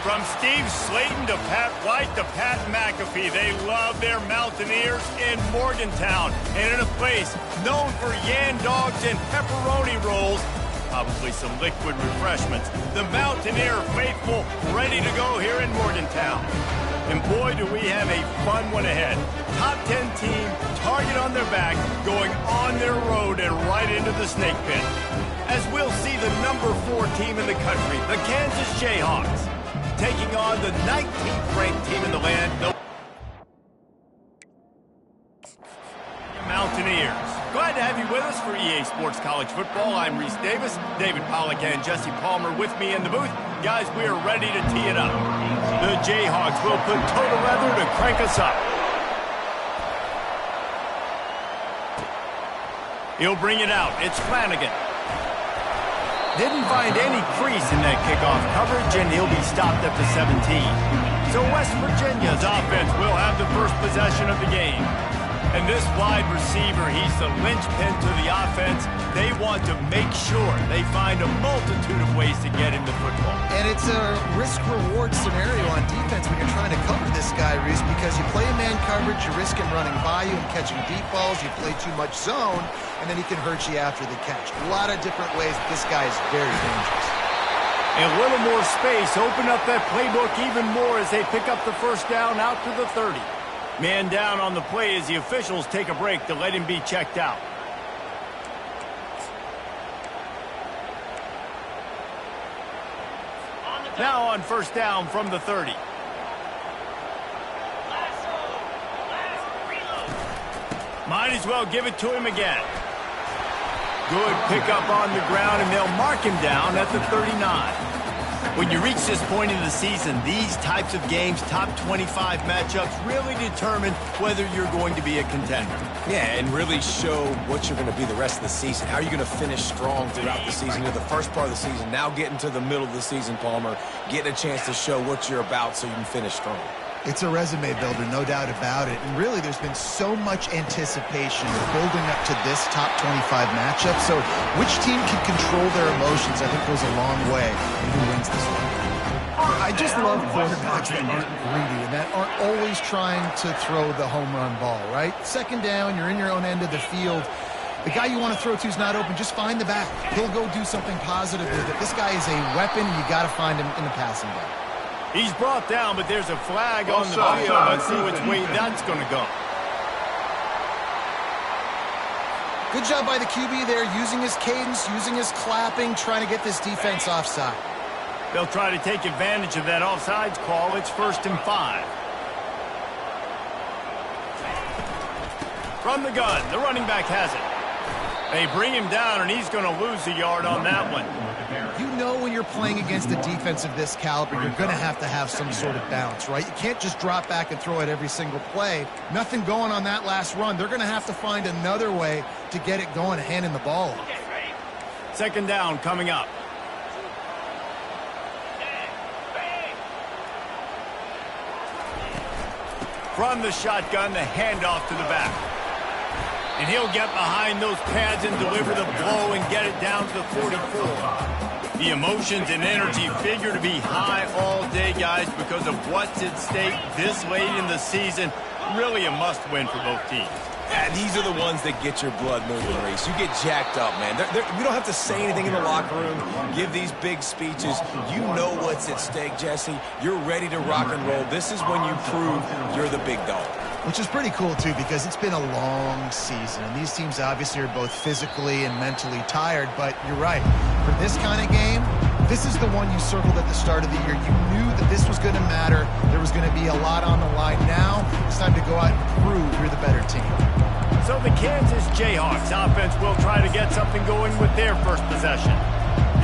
From Steve Slayton to Pat White to Pat McAfee, they love their Mountaineers in Morgantown. And in a place known for yan dogs and pepperoni rolls, probably some liquid refreshments, the Mountaineer faithful ready to go here in Morgantown. And boy, do we have a fun one ahead. Top 10 team, target on their back, going on their road and right into the snake pit. As we'll see the number 4 team in the country, the Kansas Jayhawks, taking on the 19th ranked team in the land, the Mountaineers. Glad to have you with us for EA Sports College Football. I'm Reese Davis, David Pollack and Jesse Palmer with me in the booth. Guys, we are ready to tee it up. The Jayhawks will put total leather to crank us up. He'll bring it out. It's Flanagan. Didn't find any crease in that kickoff coverage, and he'll be stopped at the 17. So West Virginia's offense will have the first possession of the game. And this wide receiver, he's the linchpin to the offense. They want to make sure they find a multitude of ways to get him the football. And it's a risk-reward scenario on defense when you're trying to cover this guy, Reese, because you play man coverage, you risk him running by you and catching deep balls. You play too much zone, and then he can hurt you after the catch. A lot of different ways. This guy is very dangerous. A little more space, open up that playbook even more as they pick up the first down out to the 30. Man down on the play as the officials take a break to let him be checked out. Now on first down from the 30. Might as well give it to him again. Good pickup on the ground, and they'll mark him down at the 39. When you reach this point in the season, these types of games, top 25 matchups, really determine whether you're going to be a contender. Yeah, and really show what you're going to be the rest of the season. How are you going to finish strong throughout the season? You know, the first part of the season, now getting to the middle of the season, Palmer, getting a chance to show what you're about so you can finish strong. It's a resume builder, no doubt about it. And really, there's been so much anticipation building up to this top 25 matchup. So which team can control their emotions, I think, goes a long way in who wins this one. I just love quarterbacks that aren't greedy and that aren't always trying to throw the home run ball, right? Second down, you're in your own end of the field. The guy you want to throw to is not open. Just find the back. He'll go do something positive with it. This guy is a weapon. You got to find him in the passing game. He's brought down, but there's a flag on the field. Let's see which way that's going to go. Good job by the QB there, using his cadence, using his clapping, trying to get this defense offside. They'll try to take advantage of that offsides call. It's 1st and 5. From the gun, the running back has it. They bring him down, and he's going to lose a yard on that one. You know when you're playing against a defense of this caliber, you're going to have some sort of balance, right? You can't just drop back and throw it every single play. Nothing going on that last run. They're going to have to find another way to get it going, handing the ball off. Second down coming up. From the shotgun, the handoff to the back. And he'll get behind those pads and deliver the blow and get it down to the 44. The emotions and energy figure to be high all day, guys, because of what's at stake this late in the season. Really a must-win for both teams. Yeah, these are the ones that get your blood moving, Reese. You get jacked up, man. We don't have to say anything in the locker room, give these big speeches. You know what's at stake, Jesse. You're ready to rock and roll. This is when you prove you're the big dog. Which is pretty cool, too, because it's been a long season. And these teams obviously are both physically and mentally tired. But you're right. For this kind of game, this is the one you circled at the start of the year. You knew that this was going to matter. There was going to be a lot on the line. Now it's time to go out and prove you're the better team. So the Kansas Jayhawks offense will try to get something going with their first possession.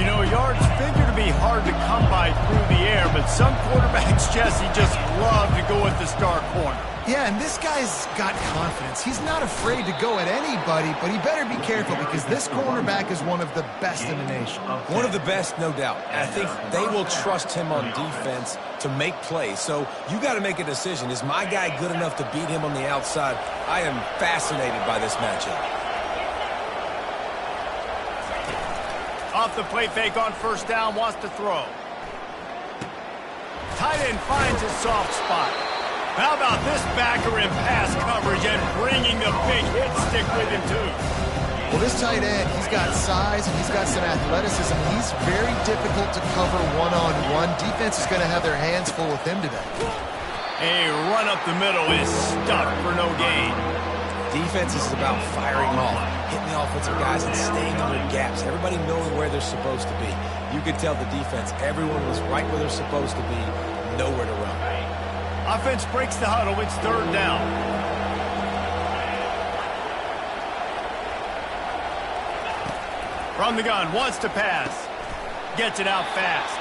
You know, yards figure to be hard to come by through the air, but some quarterbacks, Jesse, just love to go at the star corner. Yeah, and this guy's got confidence. He's not afraid to go at anybody, but he better be careful because this cornerback is one of the best in the nation. One of the best, no doubt. And I think they will trust him on defense to make plays. So you got to make a decision. Is my guy good enough to beat him on the outside? I am fascinated by this matchup. Off the play fake on first down, wants to throw. Tight end finds his soft spot. How about this backer in pass coverage and bringing the big hit stick with him, too? Well, this tight end, he's got size and he's got some athleticism. He's very difficult to cover one-on-one. Defense is going to have their hands full with him today. A run up the middle is stuffed for no gain. Defense is about firing off, hitting the offensive guys and staying in their gaps. Everybody knowing where they're supposed to be. You could tell the defense, everyone was right where they're supposed to be, nowhere to run. Offense breaks the huddle. It's third down. From the gun, wants to pass. Gets it out fast.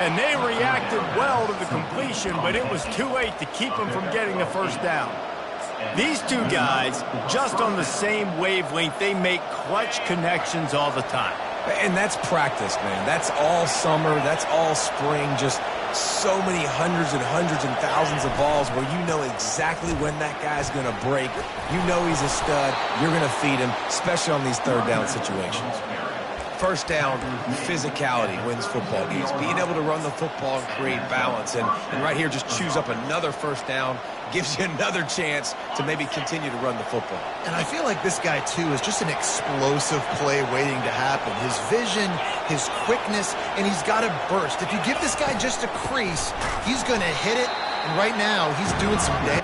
And they reacted well to the completion, but it was too late to keep them from getting the first down. These two guys, just on the same wavelength, they make clutch connections all the time. And that's practice, man. That's all summer. That's all spring. Just so many hundreds and thousands of balls where you know exactly when that guy's going to break. You know he's a stud. You're going to feed him, especially on these third down situations. First down, physicality wins football games. Being able to run the football and create balance. And right here, just choose up another first down, gives you another chance to maybe continue to run the football. And I feel like this guy, too, is just an explosive play waiting to happen. His vision, his quickness, and he's got a burst. If you give this guy just a crease, he's going to hit it. And right now, he's doing some damage.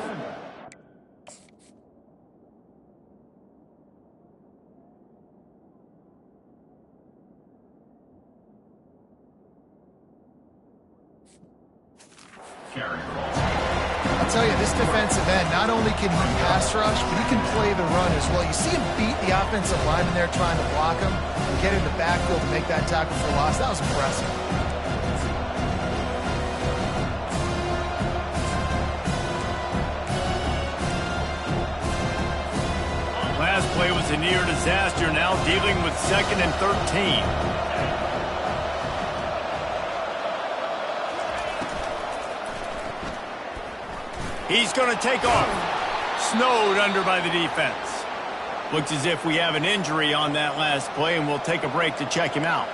I'll tell you, this defensive end, not only can he pass rush, but he can play the run as well. You see him beat the offensive lineman there trying to block him and get in the backfield to make that tackle for loss. That was impressive. Last play was a near disaster, now dealing with 2nd and 13. He's going to take off. Snowed under by the defense. Looks as if we have an injury on that last play, and we'll take a break to check him out.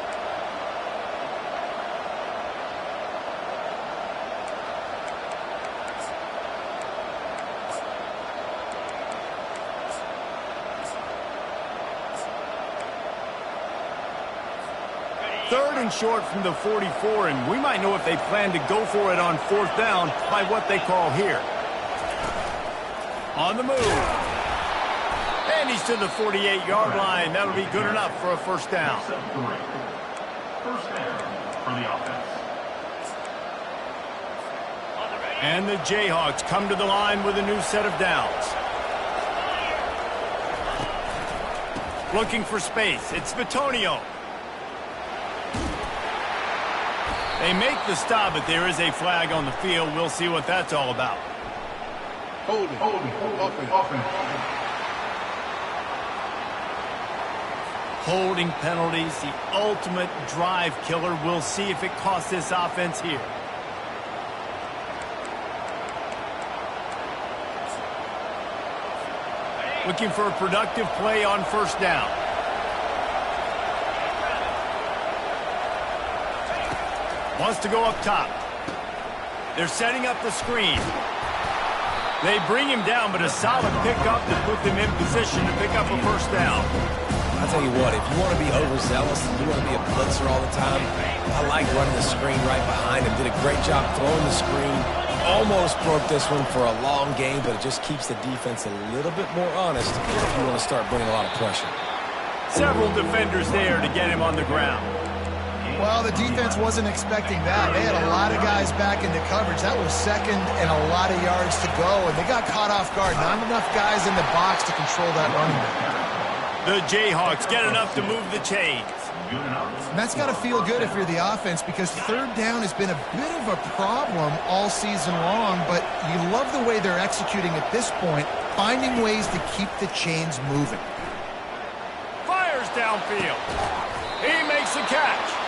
Third and short from the 44, and we might know if they plan to go for it on 4th down by what they call here. On the move. And he's to the 48-yard line. That'll be good enough for a first down. First down for the offense. And the Jayhawks come to the line with a new set of downs. Looking for space. It's Bitonio. They make the stop, but there is a flag on the field. We'll see what that's all about. Holding. Holding penalties, the ultimate drive killer. We'll see if it costs this offense here. Looking for a productive play on first down. Wants to go up top. They're setting up the screen. They bring him down, but a solid pickup to put them in position to pick up a first down. I'll tell you what, if you want to be overzealous and you want to be a blitzer all the time, I like running the screen right behind him. Did a great job throwing the screen. Almost broke this one for a long game, but it just keeps the defense a little bit more honest if you want to start bringing a lot of pressure. Several defenders there to get him on the ground. Well, the defense wasn't expecting that. They had a lot of guys back into coverage. That was second and a lot of yards to go, and they got caught off guard. Not enough guys in the box to control that running back. The Jayhawks get enough to move the chains. And that's got to feel good if you're the offense, because third down has been a bit of a problem all season long, but you love the way they're executing at this point, finding ways to keep the chains moving. Fires downfield. He makes a catch.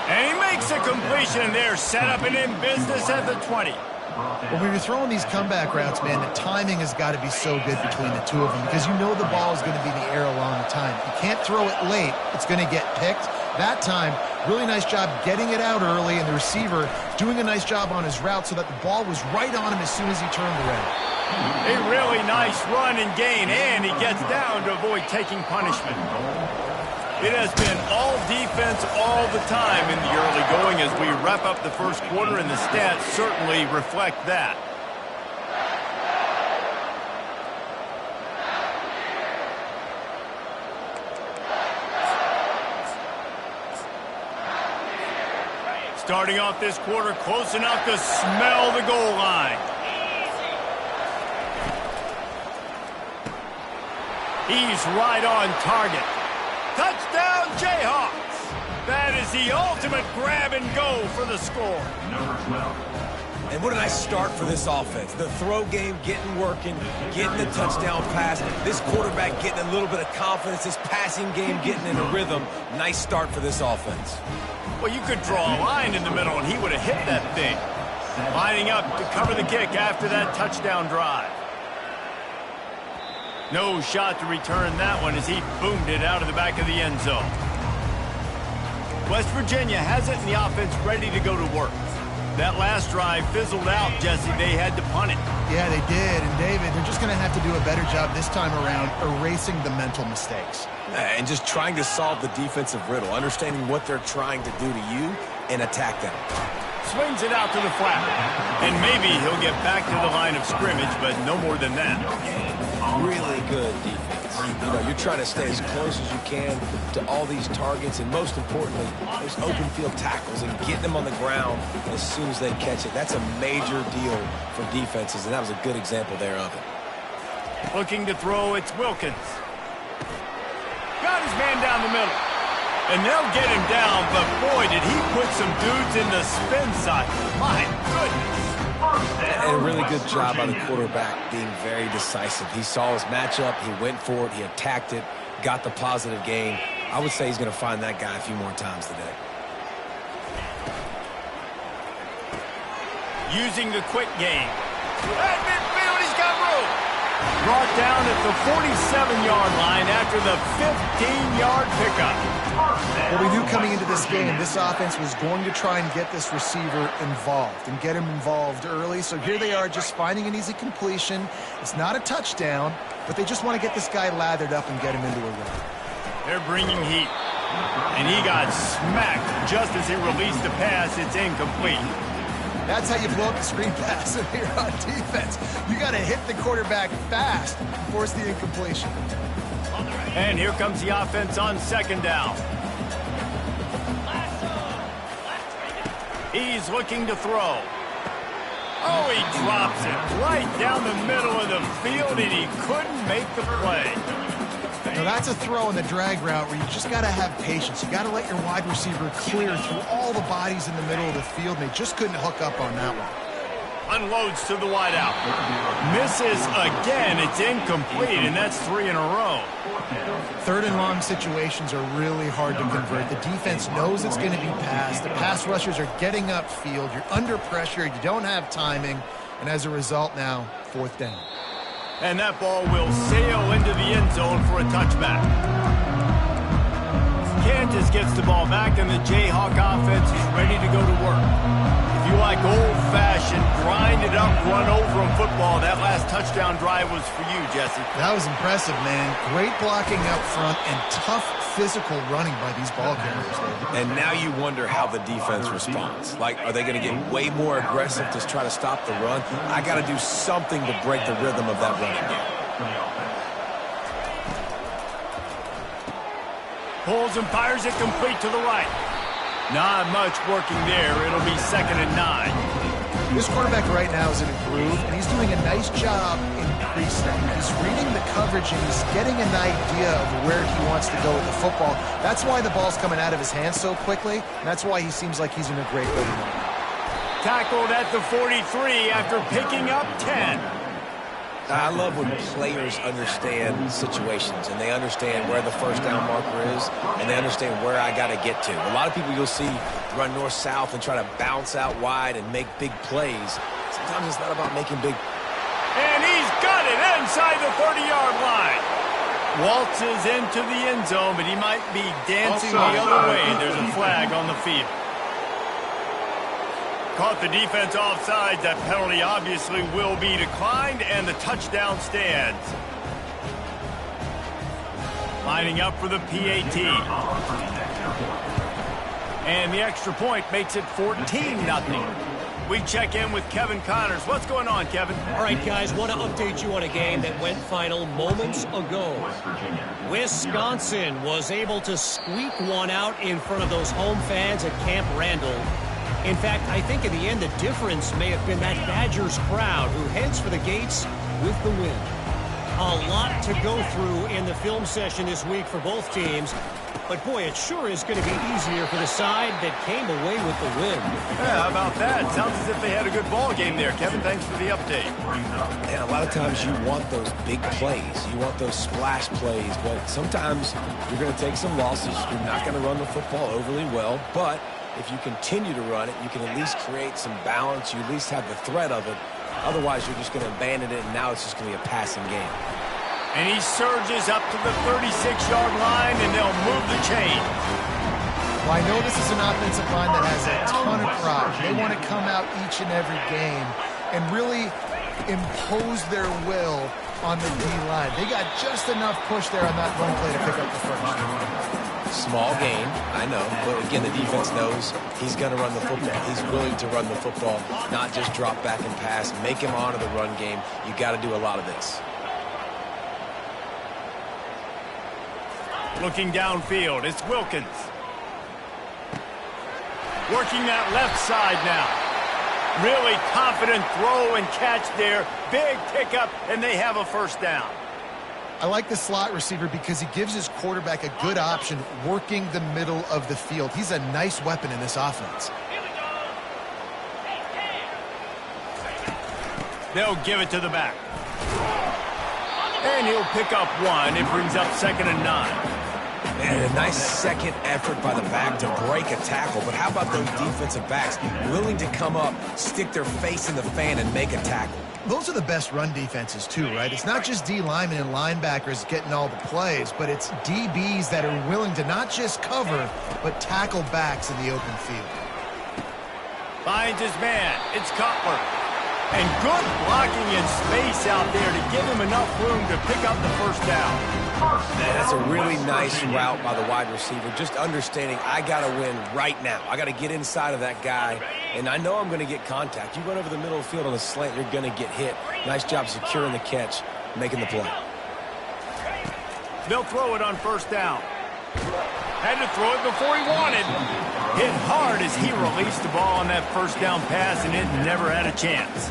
And he makes a completion, and they're set up and in business at the 20. Well, when you're throwing these comeback routes, man, the timing has got to be so good between the two of them, because you know the ball is going to be in the air a long time. You can't throw it late. It's going to get picked. That time, really nice job getting it out early, and the receiver doing a nice job on his route so that the ball was right on him as soon as he turned around. A really nice run and gain, and he gets down to avoid taking punishment. It has been all defense all the time in the early going as we wrap up the first quarter, and the stats certainly reflect that. Starting off this quarter close enough to smell the goal line. He's right on target. Touchdown, Jayhawks! That is the ultimate grab and go for the score. Number 12. And what a nice start for this offense. The throw game getting working, getting the touchdown pass. This quarterback getting a little bit of confidence. This passing game getting in a rhythm. Nice start for this offense. Well, you could draw a line in the middle, and he would have hit that thing. Lining up to cover the kick after that touchdown drive. No shot to return that one as he boomed it out of the back of the end zone. West Virginia has it, and the offense ready to go to work. That last drive fizzled out, Jesse. They had to punt it. Yeah, they did. And, David, they're just going to have to do a better job this time around erasing the mental mistakes. And just trying to solve the defensive riddle, understanding what they're trying to do to you and attack them. Swings it out to the flat. And maybe he'll get back to the line of scrimmage, but no more than that. Really good defense. You know, you're trying to stay as close as you can to all these targets, and most importantly, those open field tackles and getting them on the ground as soon as they catch it. That's a major deal for defenses, and that was a good example there of it. Looking to throw, it's Wilkins. Got his man down the middle. And they'll get him down, but boy, did he put some dudes in the spin cycle. My goodness. And a really good job by the quarterback being very decisive. He saw his matchup, he went for it, he attacked it, got the positive gain. I would say he's going to find that guy a few more times today. Using the quick game. At midfield, he's got room. Brought down at the 47-yard line after the 15-yard pickup. Well, we knew coming into this game, this offense was going to try and get this receiver involved and get him involved early. So here they are just finding an easy completion. It's not a touchdown, but they just want to get this guy lathered up and get him into a run. They're bringing heat. And he got smacked just as he released the pass. It's incomplete. That's how you blow up the screen pass here on defense. You got to hit the quarterback fast and force the incompletion. And here comes the offense on second down. He's looking to throw. Oh, he drops it right down the middle of the field, and he couldn't make the play. Now that's a throw in the drag route where you just got to have patience. You got to let your wide receiver clear through all the bodies in the middle of the field, and they just couldn't hook up on that one. Unloads to the wideout. Misses again. It's incomplete, and that's 3 in a row. Third and long situations are really hard to convert. The defense knows it's going to be passed. The pass rushers are getting upfield. You're under pressure. You don't have timing. And as a result now, 4th down. And that ball will sail into the end zone for a touchback. Kansas gets the ball back, and the Jayhawk offense is ready to go to work. If you like old-fashioned, grind-it-up, run-over-'em football, that last touchdown drive was for you, Jesse. That was impressive, man. Great blocking up front and tough physical running by these ball carriers. And now you wonder how the defense responds. Like, are they going to get way more aggressive to try to stop the run? I got to do something to break the rhythm of that running game. Pulls and fires it complete to the right. Not much working there. It'll be 2nd and 9. This quarterback right now is in a groove, and he's doing a nice job in pre-snap. He's reading the coverage, and he's getting an idea of where he wants to go with the football. That's why the ball's coming out of his hands so quickly, and that's why he seems like he's in a great way tonight. Tackled at the 43 after picking up 10. I love when players understand situations and they understand where the first down marker is and they understand where I got to get to. A lot of people you'll see run north-south and try to bounce out wide and make big plays. Sometimes it's not about making big. And he's got it inside the 30-yard line. Waltzes into the end zone, but he might be dancing the other way. There's a flag on the field. Caught the defense offside. That penalty obviously will be declined, and the touchdown stands. Lining up for the PAT. And the extra point makes it 14-0. We check in with Kevin Connors. What's going on, Kevin? All right, guys, want to update you on a game that went final moments ago. Wisconsin was able to squeak one out in front of those home fans at Camp Randall. In fact, I think in the end, the difference may have been that Badgers crowd who heads for the gates with the win. A lot to go through in the film session this week for both teams. But, boy, it sure is going to be easier for the side that came away with the win. Yeah, how about that? Sounds as if they had a good ball game there. Kevin, thanks for the update. And a lot of times you want those big plays. You want those splash plays. But sometimes you're going to take some losses. You're not going to run the football overly well. But if you continue to run it, you can at least create some balance. You at least have the threat of it. Otherwise, you're just going to abandon it, and now it's just going to be a passing game. And he surges up to the 36-yard line, and they'll move the chain. Well, I know this is an offensive line that has a ton of pride. They want to come out each and every game and really impose their will on the D-line. They got just enough push there on that run play to pick up the first. Small gain, I know. But, again, the defense knows he's going to run the football. He's willing to run the football, not just drop back and pass. Make him honor the run game. You got to do a lot of this. Looking downfield, it's Wilkins. Working that left side now. Really confident throw and catch there. Big pickup, and they have a first down. I like the slot receiver because he gives his quarterback a good option working the middle of the field. He's a nice weapon in this offense. They'll give it to the back. And he'll pick up one. It brings up 2nd and 9. And a nice second effort by the back to break a tackle. But how about those defensive backs willing to come up, stick their face in the fan, and make a tackle? Those are the best run defenses, too, right? It's not just D linemen and linebackers getting all the plays, but it's DBs that are willing to not just cover, but tackle backs in the open field. Finds his man. It's Cutler. And good blocking in space out there to give him enough room to pick up the first down. Man, that's a really nice route by the wide receiver. Just understanding I got to win right now. I got to get inside of that guy, and I know I'm going to get contact. You run over the middle of the field on a slant, you're going to get hit. Nice job securing the catch, making the play. They'll throw it on first down. Had to throw it before he wanted. Hit hard as he released the ball on that first down pass, and it never had a chance.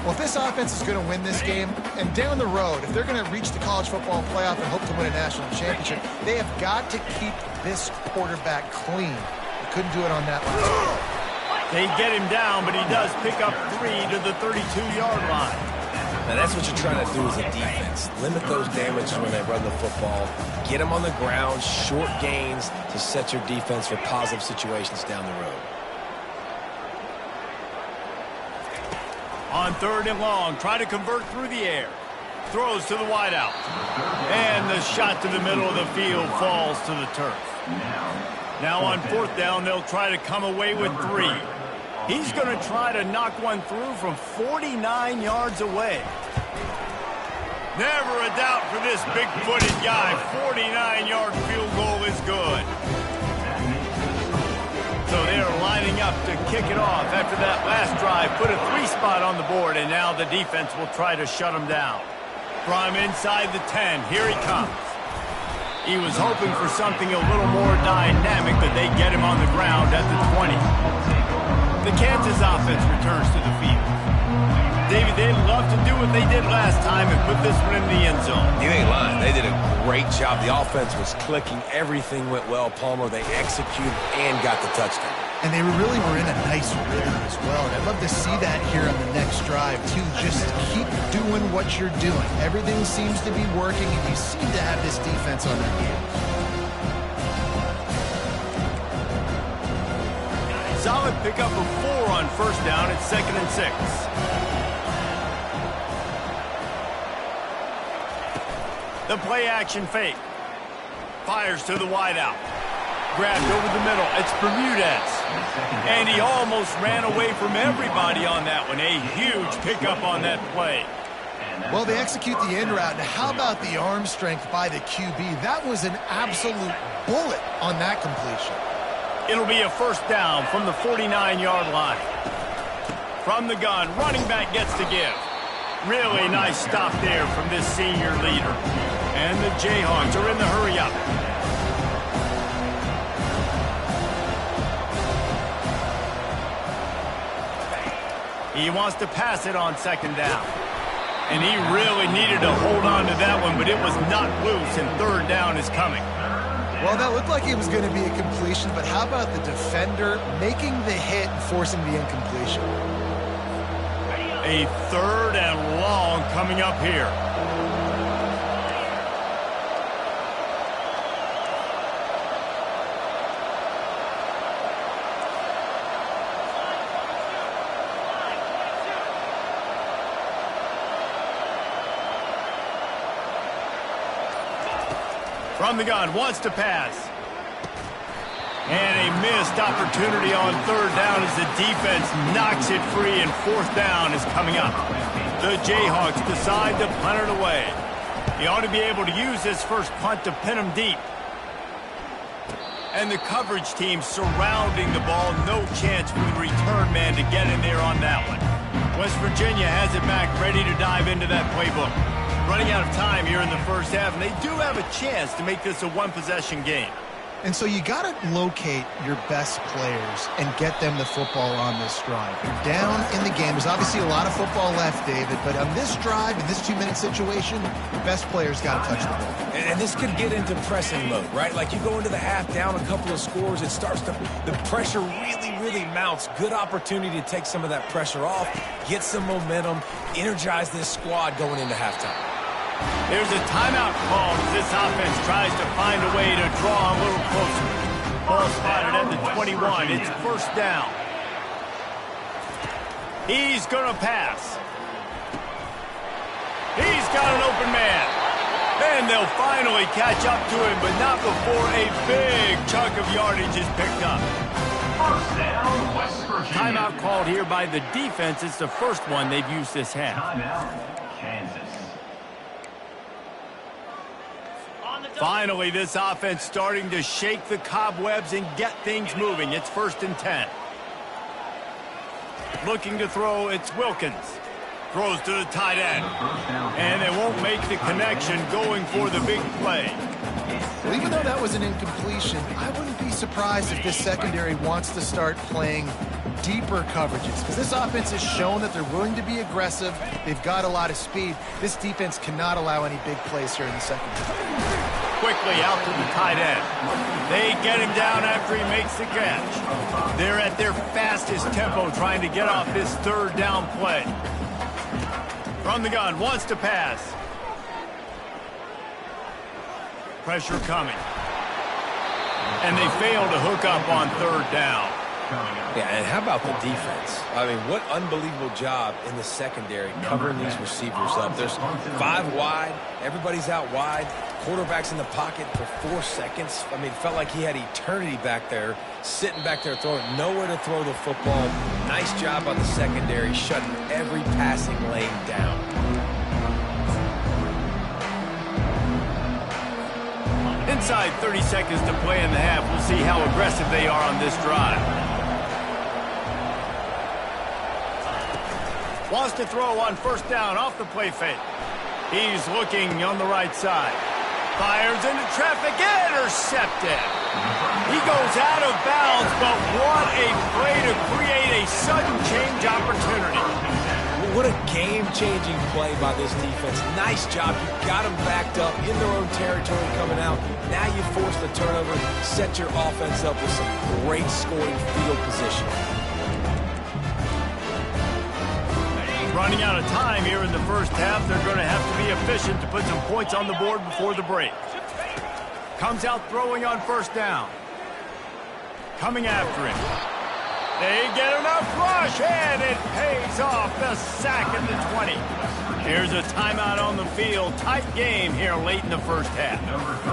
Well, if this offense is going to win this game, and down the road, if they're going to reach the college football playoff and hope to win a national championship, they have got to keep this quarterback clean. They couldn't do it on that last. They get him down, but he does pick up 3 to the 32-yard line. Now, that's what you're trying to do as a defense. Limit those damages when they run the football. Get them on the ground, short gains to set your defense for positive situations down the road. On 3rd and long, try to convert through the air. Throws to the wideout. And the shot to the middle of the field falls to the turf. Now on 4th down, they'll try to come away with 3. He's going to try to knock one through from 49 yards away. Never a doubt for this big-footed guy. 49-yard field goal is good. So they're lining up to kick it off after that last drive. Put a 3 spot on the board, and now the defense will try to shut him down. From inside the 10, here he comes. He was hoping for something a little more dynamic, that they get him on the ground at the 20. The Kansas offense returns to the field. David, they'd love to do what they did last time and put this one in the end zone. You ain't lying. They did a great job. The offense was clicking. Everything went well, Palmer. They executed and got the touchdown. And they really were in a nice rhythm as well. And I'd love to see that here on the next drive, too. Just keep doing what you're doing. Everything seems to be working, and you seem to have this defense on their heels. Solid pickup of 4 on first down. It's 2nd and 6. The play action fake. Fires to the wideout. Grabbed over the middle. It's Bermudez. And he almost ran away from everybody on that one. A huge pickup on that play. Well, they execute the in route. Now, how about the arm strength by the QB? That was an absolute bullet on that completion. It'll be a first down from the 49-yard line. From the gun, running back gets to give. Really nice stop there from this senior leader. And the Jayhawks are in the hurry-up. He wants to pass it on second down. And he really needed to hold on to that one, but it was not loose, and third down is coming. Well, that looked like it was going to be a completion, but how about the defender making the hit and forcing the incompletion? A third and long coming up here. From the gun, wants to pass. And a missed opportunity on third down as the defense knocks it free, and fourth down is coming up. The Jayhawks decide to punt it away. He ought to be able to use this first punt to pin him deep. And the coverage team surrounding the ball. No chance for the return man to get in there on that one. West Virginia has it back, ready to dive into that playbook. Running out of time here in the first half, and they do have a chance to make this a one-possession game. And so you got to locate your best players and get them the football on this drive. You're down in the game. There's obviously a lot of football left, David, but on this drive, in this 2-minute situation, your best players got to touch the ball. And this could get into pressing mode, right? Like you go into the half down a couple of scores, it starts to, the pressure really mounts. Good opportunity to take some of that pressure off, get some momentum, energize this squad going into halftime. There's a timeout called as this offense tries to find a way to draw a little closer. Ball spotted at the 21. It's first down. He's going to pass. He's got an open man. And they'll finally catch up to him, but not before a big chunk of yardage is picked up. First down, West Virginia. Timeout called here by the defense. It's the first one they've used this half. Timeout, Kansas. Finally, this offense starting to shake the cobwebs and get things moving. It's 1st and 10. Looking to throw, it's Wilkins. Throws to the tight end. And they won't make the connection going for the big play. Well, even though that was an incompletion, I wouldn't be surprised if this secondary wants to start playing deeper coverages, because this offense has shown that they're willing to be aggressive. They've got a lot of speed. This defense cannot allow any big plays here in the secondary. Quickly out to the tight end. They get him down after he makes the catch. They're at their fastest tempo trying to get off this third down play. From the gun, wants to pass. Pressure coming. And they fail to hook up on third down. Yeah, and how about the defense? I mean, what unbelievable job in the secondary covering these receivers up. There's 5 wide. Everybody's out wide. Quarterback's in the pocket for 4 seconds. I mean, it felt like he had eternity back there, sitting back there throwing, nowhere to throw the football. Nice job on the secondary, shutting every passing lane down. Inside 30 seconds to play in the half. We'll see how aggressive they are on this drive. Wants to throw on first down off the play fake. He's looking on the right side. Fires into traffic, intercepted. He goes out of bounds, but what a play to create a sudden change opportunity. What a game-changing play by this defense. Nice job. You got them backed up in their own territory coming out. Now you force the turnover, set your offense up with some great scoring field position. Running out of time here in the first half. They're going to have to be efficient to put some points on the board before the break. Comes out throwing on first down. Coming after him. They get enough rush. rush, and it pays off the sack at the 20. Here's a timeout on the field. Tight game here late in the first half.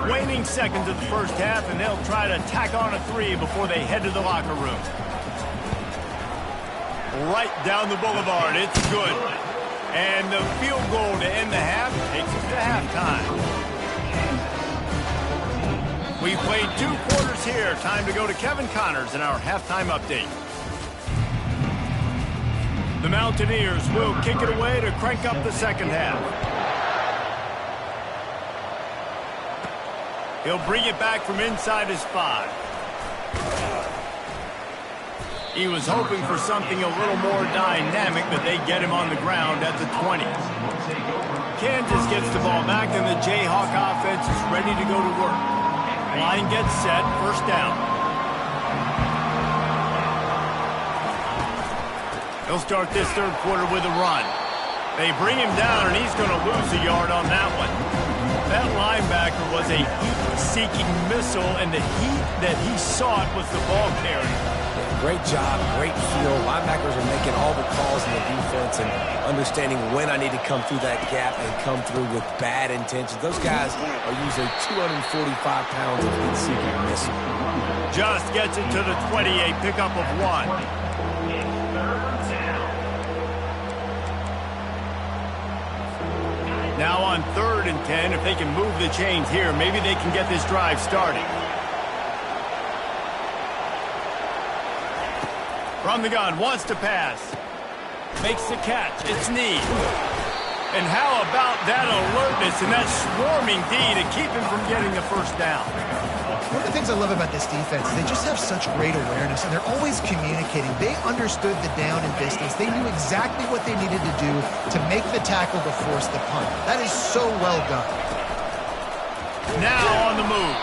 Waning seconds of the first half, and they'll try to tack on a 3 before they head to the locker room. Right down the boulevard. It's good. And the field goal to end the half takes us to halftime. We played 2 quarters here. Time to go to Kevin Connors in our halftime update. The Mountaineers will kick it away to crank up the second half. He'll bring it back from inside his 5. He was hoping for something a little more dynamic, but they get him on the ground at the 20. Kansas gets the ball back, and the Jayhawk offense is ready to go to work. Line gets set, first down. He'll start this third quarter with a run. They bring him down, and he's going to lose a yard on that one. That linebacker was a heat-seeking missile, and the heat that he sought was the ball carrier. Great job, great feel. Linebackers are making all the calls in the defense and understanding when I need to come through that gap and come through with bad intentions. Those guys are usually 245 pounds of heat-seeking missile. Just gets it to the 20, a pickup of 1. Now on 3rd and 10, if they can move the chains here, maybe they can get this drive started. From the gun, wants to pass. Makes the catch. It's Need. And how about that alertness and that swarming D to keep him from getting the first down? One of the things I love about this defense is they just have such great awareness, and they're always communicating. They understood the down and distance. They knew exactly what they needed to do to make the tackle to force the punt. That is so well done. Now on the move.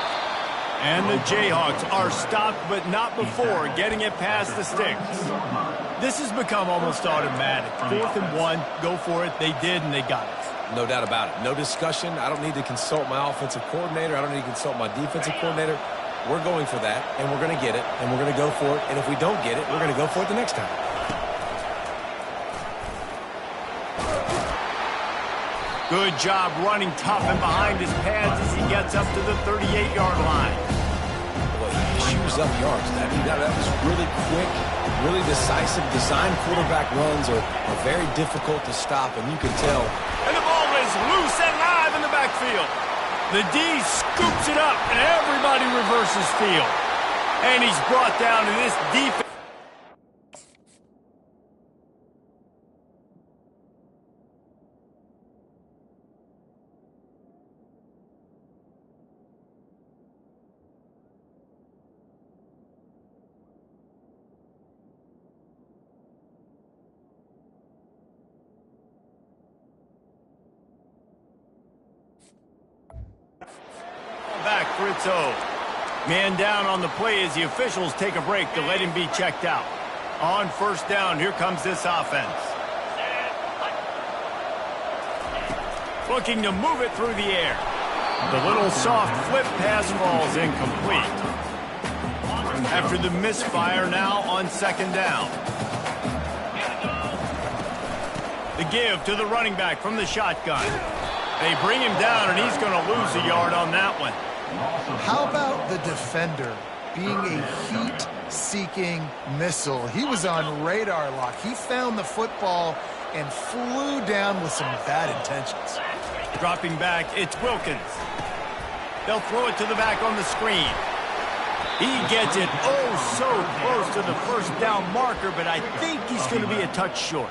And the Jayhawks are stopped, but not before getting it past the sticks. This has become almost automatic. 4th and 1, go for it. They did, and they got it. No doubt about it. No discussion. I don't need to consult my offensive coordinator. I don't need to consult my defensive coordinator. We're going for that, and we're going to get it, and we're going to go for it. And if we don't get it, we're going to go for it the next time. Good job running tough and behind his pads as he gets up to the 38-yard line. Boy, he chews up yards. That was really quick, really decisive. Design quarterback runs are very difficult to stop, and you can tell. And the ball is loose and live in the backfield. The D scoops it up, and everybody reverses field. And he's brought down to this defense. Back for its own. Man down on the play as the officials take a break to let him be checked out. On first down, here comes this offense. Looking to move it through the air. The little soft flip pass falls incomplete. After the misfire, now on 2nd down. The give to the running back from the shotgun. They bring him down, and he's going to lose a yard on that one. How about the defender being a heat-seeking missile? He was on radar lock. He found the football and flew down with some bad intentions. Dropping back, it's Wilkins. They'll throw it to the back on the screen. He gets it so close to the first down marker, but I think he's going to be a touch short.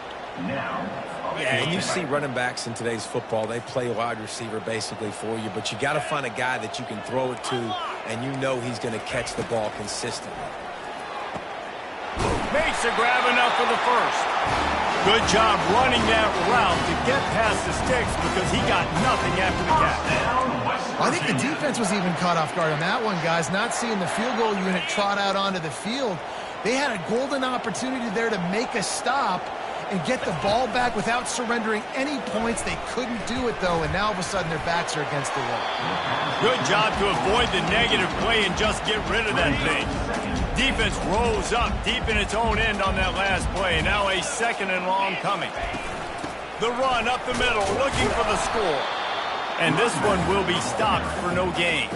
Yeah, and you see running backs in today's football, they play wide receiver basically for you, but you got to find a guy that you can throw it to, and you know he's going to catch the ball consistently. Makes a grab enough for the first. Good job running that route to get past the sticks because he got nothing after the catch. I think the defense was even caught off guard on that one, guys. Not seeing the field goal unit trot out onto the field. They had a golden opportunity there to make a stop and get the ball back without surrendering any points. They couldn't do it, though, and now all of a sudden their backs are against the wall. Good job to avoid the negative play and just get rid of that thing. Defense rose up deep in its own end on that last play. Now a second and long coming. The run up the middle, looking for the score. And this one will be stopped for no gain.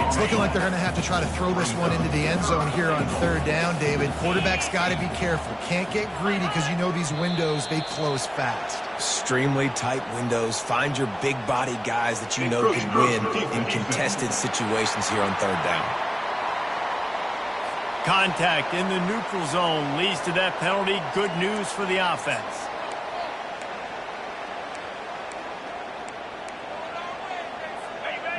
It's looking like they're going to have to try to throw this one into the end zone here on third down, David. Quarterback's got to be careful. Can't get greedy because you know these windows, they close fast. Extremely tight windows. Find your big-bodied guys that you know can win in contested situations here on third down. Contact in the neutral zone leads to that penalty. Good news for the offense.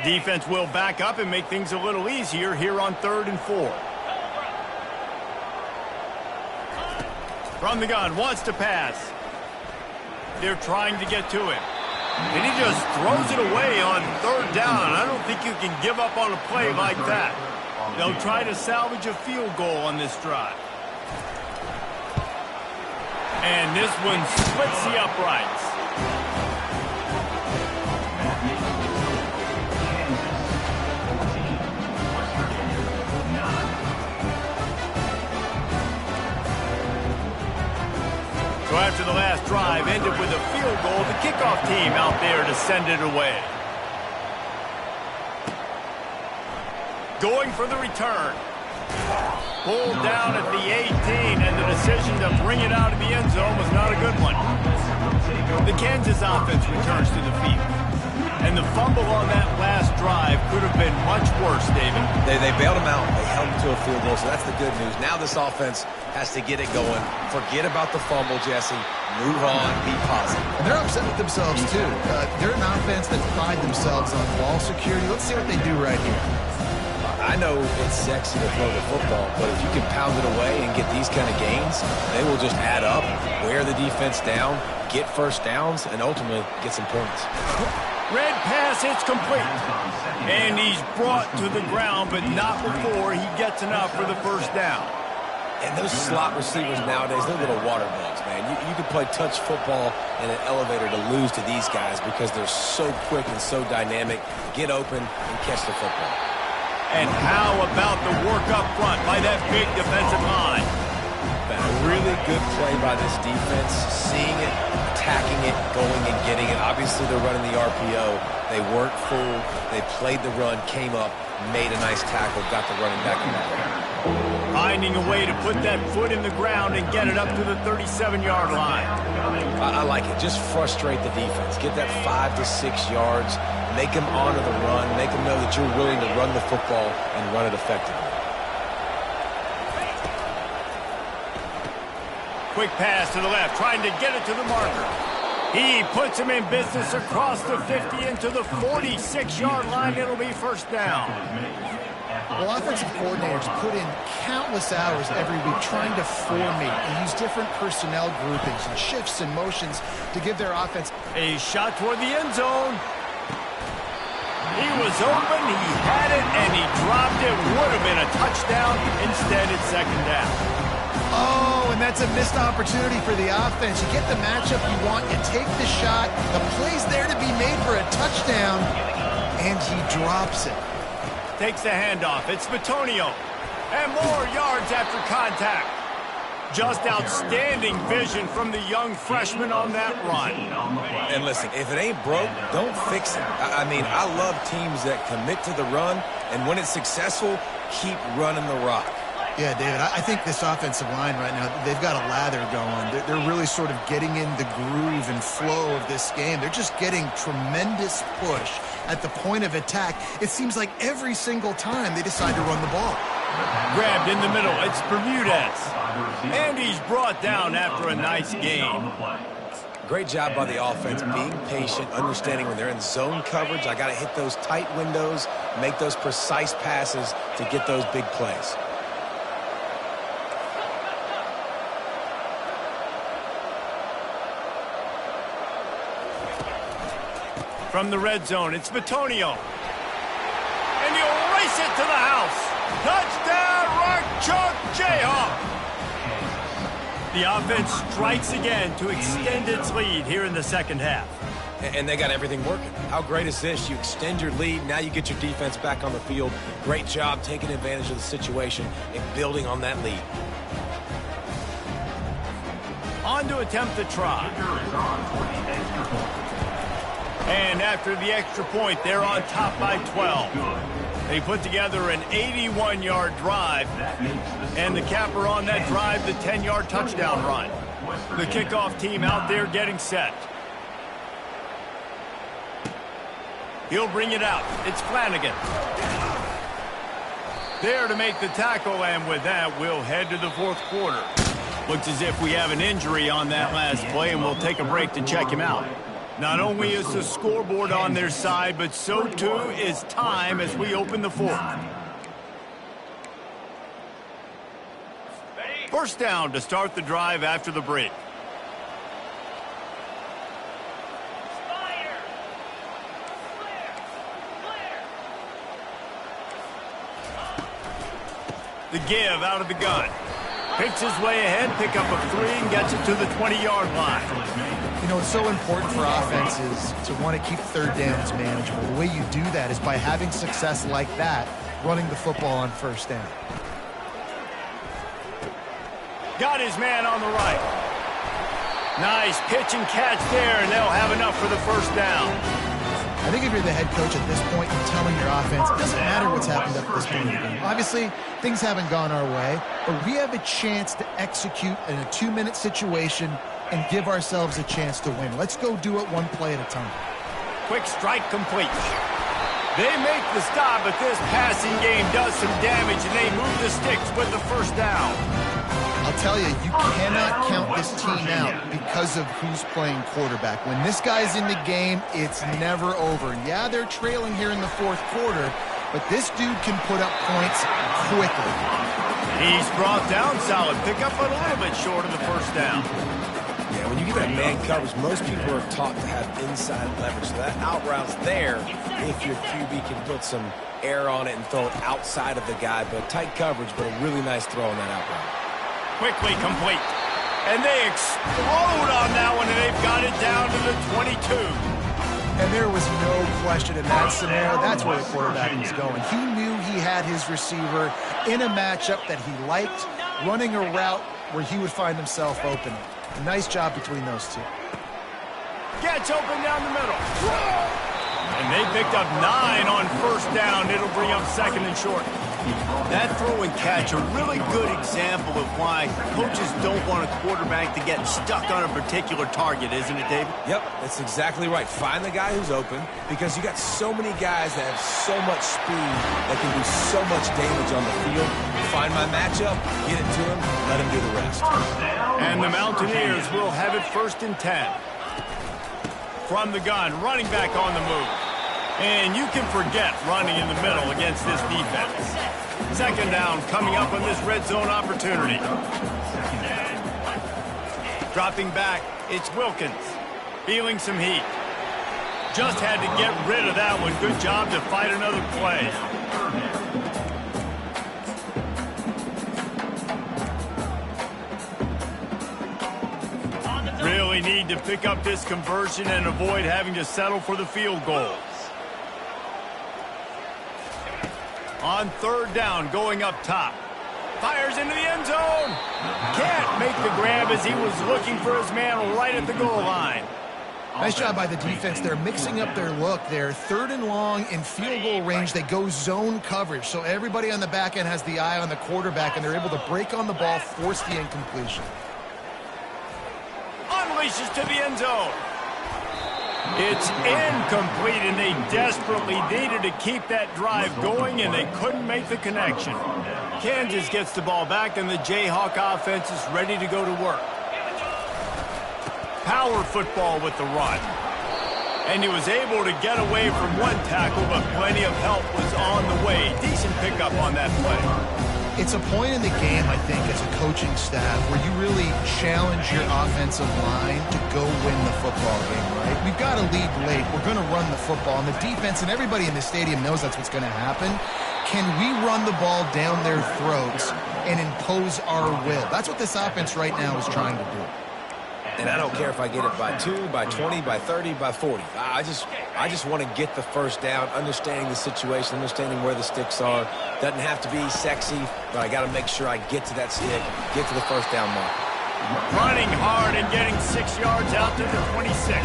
Defense will back up and make things a little easier here on 3rd and 4. From the gun, wants to pass. They're trying to get to him. And he just throws it away on 3rd down. I don't think you can give up on a play like that. They'll try to salvage a field goal on this drive. And this one splits the uprights. So after the last drive ended with a field goal, the kickoff team out there to send it away. Going for the return. Pulled down at the 18, and the decision to bring it out of the end zone was not a good one. The Kansas offense returns to the field. And the fumble on that last drive could have been much worse, David. They bailed him out. They held him to a field goal, so that's the good news. Now this offense has to get it going. Forget about the fumble, Jesse. Move on. Be positive. And they're upset with themselves, too. They're an offense that pride themselves on ball security. Let's see what they do right here. I know it's sexy to throw the football, but if you can pound it away and get these kind of gains, they will just add up, wear the defense down, get first downs, and ultimately get some points. Red pass, it's complete. And he's brought to the ground, but not before he gets enough for the first down. And those slot receivers nowadays, they're little water bugs, man. You can play touch football in an elevator to lose to these guys because they're so quick and so dynamic. Get open and catch the football. And how about the work up front by that big defensive line? Been a really good play by this defense, seeing it, attacking it, going and getting it. Obviously, they're running the RPO. They weren't fooled. They played the run, came up, made a nice tackle, got the running back in there. Finding a way to put that foot in the ground and get it up to the 37-yard line. I like it. Just frustrate the defense. Get that 5 to 6 yards. Make them honor the run. Make them know that you're willing to run the football and run it effectively. Quick pass to the left, trying to get it to the marker. He puts him in business across the 50 into the 46-yard line. It'll be first down. Well, offensive coordinators put in countless hours every week trying to formate and use different personnel groupings and shifts and motions to give their offense a shot toward the end zone. He was open, he had it, and he dropped it. Would have been a touchdown. Instead, it's second down. Oh, and that's a missed opportunity for the offense. You get the matchup you want, you take the shot, the play's there to be made for a touchdown, and he drops it. Takes the handoff. It's Batonio. And more yards after contact. Just outstanding vision from the young freshman on that run. And listen, if it ain't broke, don't fix it. I mean, I love teams that commit to the run, and when it's successful, keep running the rock. Yeah, David, I think this offensive line right now, they've got a lather going. They're really sort of getting in the groove and flow of this game. They're just getting tremendous push at the point of attack. It seems like every single time they decide to run the ball. Grabbed in the middle. It's Bermudez. And he's brought down after a nice game. Great job by the offense, being patient, understanding when they're in zone coverage. I got to hit those tight windows, make those precise passes to get those big plays. From the red zone, it's Batonio. And he'll race it to the house. Touchdown, Rock Chalk Jayhawk. The offense strikes again to extend its lead here in the second half. and they got everything working. How great is this? You extend your lead. Now you get your defense back on the field. Great job taking advantage of the situation and building on that lead. On to attempt the try. And after the extra point, they're on top by 12. They put together an 81-yard drive, and the capper on that drive, the 10-yard touchdown run. The kickoff team out there getting set. He'll bring it out. It's Flanagan. There to make the tackle, and with that, we'll head to the fourth quarter. Looks as if we have an injury on that last play, and we'll take a break to check him out. Not only is the scoreboard on their side, but so too is time as we open the fourth. First down to start the drive after the break. The give out of the gun. Picks his way ahead, pick up a 3, and gets it to the 20-yard line. You know, it's so important for offenses to want to keep third downs manageable. The way you do that is by having success like that, running the football on first down. Got his man on the right. Nice pitch and catch there, and they'll have enough for the first down. I think if you're the head coach at this point, you're telling your offense, it doesn't matter what's happened up to this point in the game. Obviously, things haven't gone our way, but we have a chance to execute in a 2-minute situation and give ourselves a chance to win. Let's go do it one play at a time. Quick strike complete. They make the stop, but this passing game does some damage, and they move the sticks with the first down. I'll tell you, you cannot count this team out because of who's playing quarterback. When this guy's in the game, it's never over. Yeah, they're trailing here in the fourth quarter, but this dude can put up points quickly. He's brought down solid. Pick up a little bit short of the first down. Yeah, when you get that man coverage, most people are taught to have inside leverage. So that out route's there if your QB can put some air on it and throw it outside of the guy. But tight coverage, but a really nice throw on that out route. Quickly complete. And they explode on that one, and they've got it down to the 22. And there was no question in that scenario. That's where the quarterback was going. He knew he had his receiver in a matchup that he liked, running a route where he would find himself open. Nice job between those two. Gets open down the middle. And they picked up 9 on first down. It'll bring up second and short. That throw and catch, a really good example of why coaches don't want a quarterback to get stuck on a particular target, isn't it, David? Yep, that's exactly right. Find the guy who's open, because you got so many guys that have so much speed that can do so much damage on the field. Find my matchup, get it to him, let him do the rest. And the Mountaineers will have it 1st and 10. From the gun, running back on the move. And you can forget running in the middle against this defense. Second down coming up on this red zone opportunity. Dropping back, it's Wilkins. Feeling some heat. Just had to get rid of that one. Good job to fight another play. Really need to pick up this conversion and avoid having to settle for the field goals. On third down, going up top. Fires into the end zone. Can't make the grab as he was looking for his man right at the goal line. Nice job by the defense. They're mixing up their look there. 3rd and long in field goal range. They go zone coverage. So everybody on the back end has the eye on the quarterback, and they're able to break on the ball, force the incompletion. Unleashes to the end zone. It's incomplete, and they desperately needed to keep that drive going, and they couldn't make the connection. Kansas gets the ball back, and the Jayhawk offense is ready to go to work. Power football with the run. And he was able to get away from one tackle, but plenty of help was on the way. Decent pickup on that play. It's a point in the game, I think, as a coaching staff where you really challenge your offensive line to go win the football game, right? We've got to lead late. We're going to run the football. And the defense and everybody in the stadium knows that's what's going to happen. Can we run the ball down their throats and impose our will? That's what this offense right now is trying to do. And I don't care if I get it by 2, by 20, by 30, by 40. I just want to get the first down, understanding the situation, understanding where the sticks are. Doesn't have to be sexy, but I got to make sure I get to that stick, get to the first down mark. Running hard and getting 6 yards out to the 26.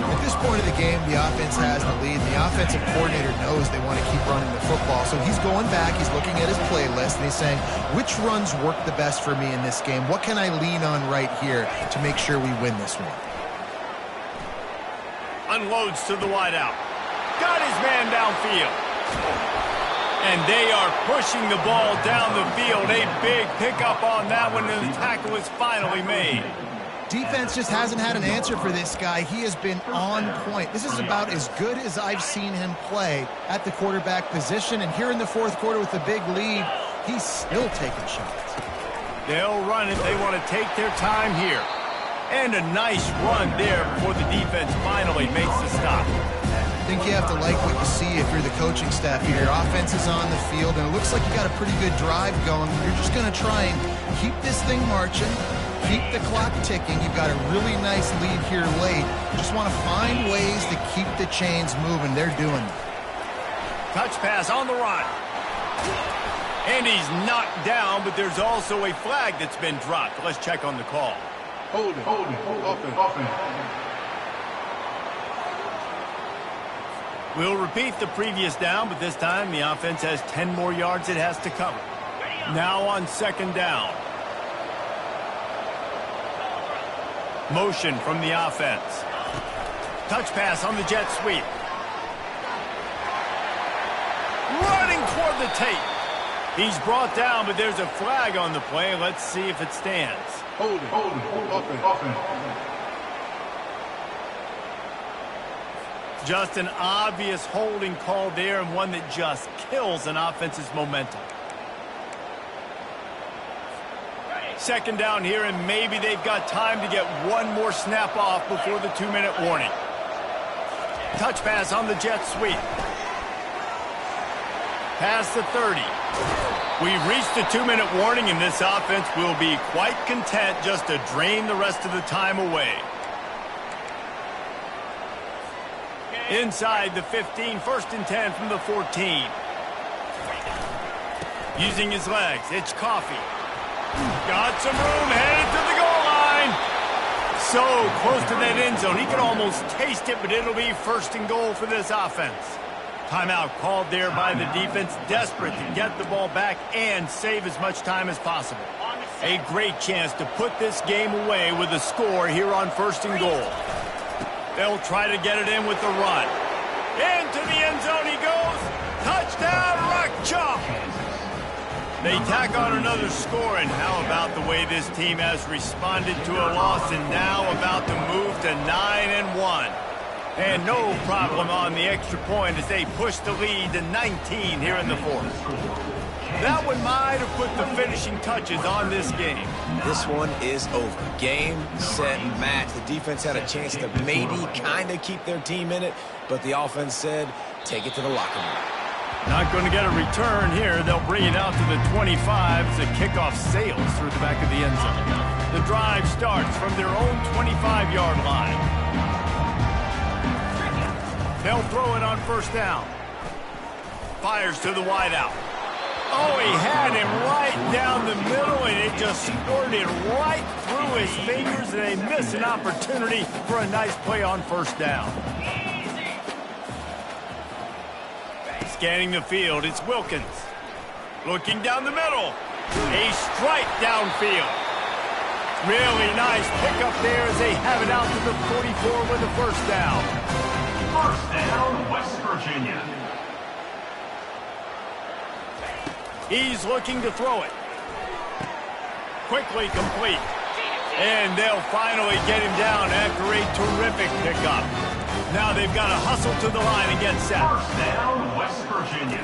At this point of the game, the offense has the lead. The offensive coordinator knows they want to keep running the football. So he's going back, he's looking at his playlist, and he's saying, which runs work the best for me in this game? What can I lean on right here to make sure we win this one? Unloads to the wideout. Got his man downfield. And they are pushing the ball down the field. A big pickup on that one, and the tackle is finally made. Defense just hasn't had an answer for this guy. He has been on point. This is about as good as I've seen him play at the quarterback position. And here in the fourth quarter with the big lead, he's still taking shots. They'll run it. They want to take their time here. And a nice run there before the defense finally makes the stop. I think you have to like what you see if you're the coaching staff here. Your offense is on the field, and it looks like you got a pretty good drive going. You're just going to try and keep this thing marching. Keep the clock ticking. You've got a really nice lead here late. Just want to find ways to keep the chains moving. They're doing it. Touch pass on the run. And he's knocked down, but there's also a flag that's been dropped. Let's check on the call. Hold it. Offense. We'll repeat the previous down, but this time the offense has 10 more yards it has to cover. Now on second down. Motion from the offense. Touch pass on the jet sweep. Running toward the tape. He's brought down, but there's a flag on the play. Let's see if it stands. Hold it. Offense. Just an obvious holding call there, and one that just kills an offense's momentum. Second down here, and maybe they've got time to get one more snap off before the 2-minute warning. Touch pass on the jet sweep. Past the 30. We've reached the 2-minute warning, and this offense will be quite content just to drain the rest of the time away. Inside the 15, 1st and 10 from the 14. Using his legs, it's Coffee. Got some room, headed to the goal line. So close to that end zone. He could almost taste it, but it'll be 1st and goal for this offense. Timeout called there by the defense, desperate to get the ball back and save as much time as possible. A great chance to put this game away with a score here on 1st and goal. They'll try to get it in with the run. Into the end zone he goes. Touchdown, Rock Chalk. They tack on another score, and how about the way this team has responded to a loss and now about to move to 9-1. And no problem on the extra point as they push the lead to 19 here in the fourth. That one might have put the finishing touches on this game. This one is over. Game, set, match. The defense had a chance to maybe kind of keep their team in it, but the offense said, take it to the locker room. Not going to get a return here. They'll bring it out to the 25 as the kickoff sails through the back of the end zone. The drive starts from their own 25-yard line. They'll throw it on 1st down. Fires to the wideout. Oh, he had him right down the middle, and it just squirted right through his fingers, and they miss an opportunity for a nice play on 1st down. Scanning the field, it's Wilkins. Looking down the middle. A strike downfield. Really nice pickup there as they have it out to the 44 with the 1st down. 1st down, West Virginia. He's looking to throw it. Quickly complete. And they'll finally get him down after a terrific pickup. Now they've got to hustle to the line and get set. 1st down, West Virginia.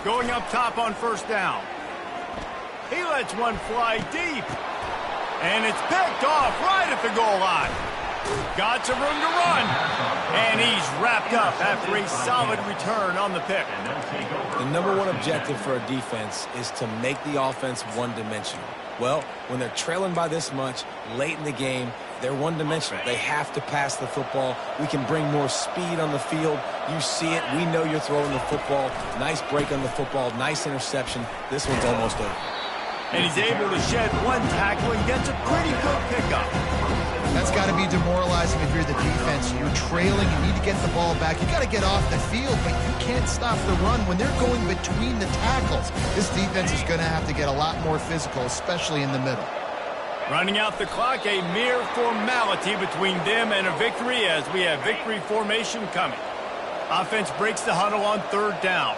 Going up top on 1st down. He lets one fly deep. And it's picked off right at the goal line. Got some room to run. And he's wrapped up after a solid return on the pick. The number one objective for a defense is to make the offense one-dimensional. Well, when they're trailing by this much late in the game, they're one-dimensional. They have to pass the football. We can bring more speed on the field. You see it. We know you're throwing the football. Nice break on the football. Nice interception. This one's almost over. And he's able to shed one tackle and gets a pretty good pickup. That's got to be demoralizing if you're the defense. You're trailing, you need to get the ball back. You got to get off the field, but you can't stop the run when they're going between the tackles. This defense is going to have to get a lot more physical, especially in the middle. Running out the clock, a mere formality between them and a victory as we have victory formation coming. Offense breaks the huddle on third down.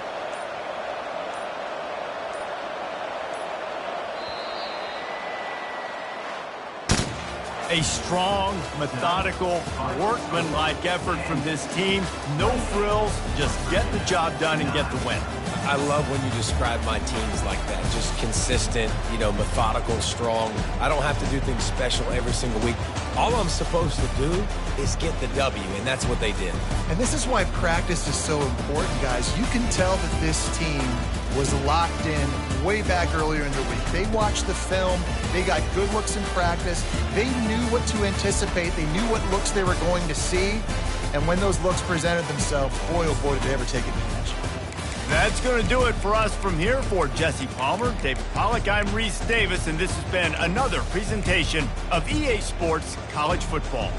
A strong, methodical, workmanlike effort from this team. No frills, just get the job done and get the win. I love when you describe my teams like that. Just consistent, methodical, strong. I don't have to do things special every single week. All I'm supposed to do is get the W, and that's what they did. And this is why practice is so important, guys. You can tell that this team was locked in way back earlier in the week. They watched the film. They got good looks in practice. They knew what to anticipate. They knew what looks they were going to see. And when those looks presented themselves, boy, oh boy, did they ever take advantage. That's going to do it for us from here. For Jesse Palmer, David Pollack, I'm Reese Davis, and this has been another presentation of EA Sports College Football.